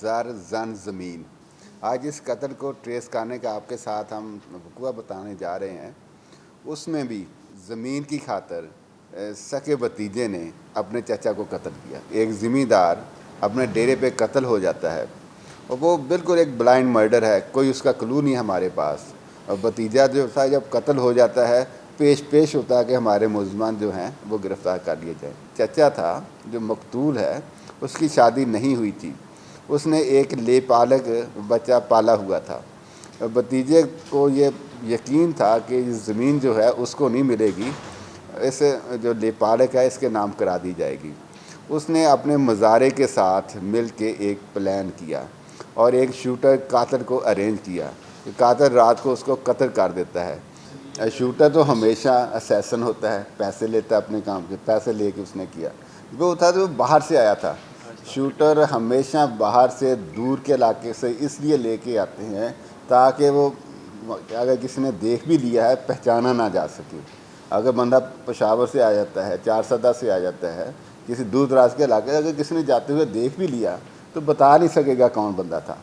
زر زن زمین۔ آج اس قتل کو ٹریس کرنے کا آپ کے ساتھ ہم وقوع بتانے جا رہے ہیں۔ اس میں بھی زمین کی خاطر سکے بھتیجے نے اپنے چچا کو قتل کیا۔ ایک زمیندار اپنے ڈیرے پہ قتل ہو جاتا ہے اور وہ بالکل ایک بلائنڈ مرڈر ہے، کوئی اس کا کلو نہیں ہمارے پاس، اور بھتیجا جو تھا جب قتل ہو جاتا ہے پیش ہوتا ہے کہ ہمارے ملزمان جو ہیں وہ گرفتار کر لیے جائیں۔ چچا تھا جو مقتول ہے، اس کی شادی نہیں ہوئی تھی، اس نے ایک لے پالک بچہ پالا ہوا تھا۔ بھتیجے کو یہ یقین تھا کہ یہ زمین جو ہے اس کو نہیں ملے گی، اس جو لے پالک ہے اس کے نام کرا دی جائے گی۔ اس نے اپنے مزارے کے ساتھ مل کے ایک پلان کیا اور ایک شوٹر قاتل کو ارینج کیا کہ قاتل رات کو اس کو قتل کر دیتا ہے۔ شوٹر تو ہمیشہ اسیسن ہوتا ہے، پیسے لیتا ہے اپنے کام کے، پیسے لے کے اس نے کیا۔ وہ تھا جو باہر سے آیا تھا۔ شوٹر ہمیشہ باہر سے دور کے علاقے سے اس لیے لے کے آتے ہیں تاکہ وہ اگر کسی نے دیکھ بھی لیا ہے پہچانا نہ جا سکے۔ اگر بندہ پشاور سے آ جاتا ہے، چارسدہ سے آ جاتا ہے، کسی دور دراز کے علاقے، اگر کسی نے جاتے ہوئے دیکھ بھی لیا تو بتا نہیں سکے گا کون بندہ تھا۔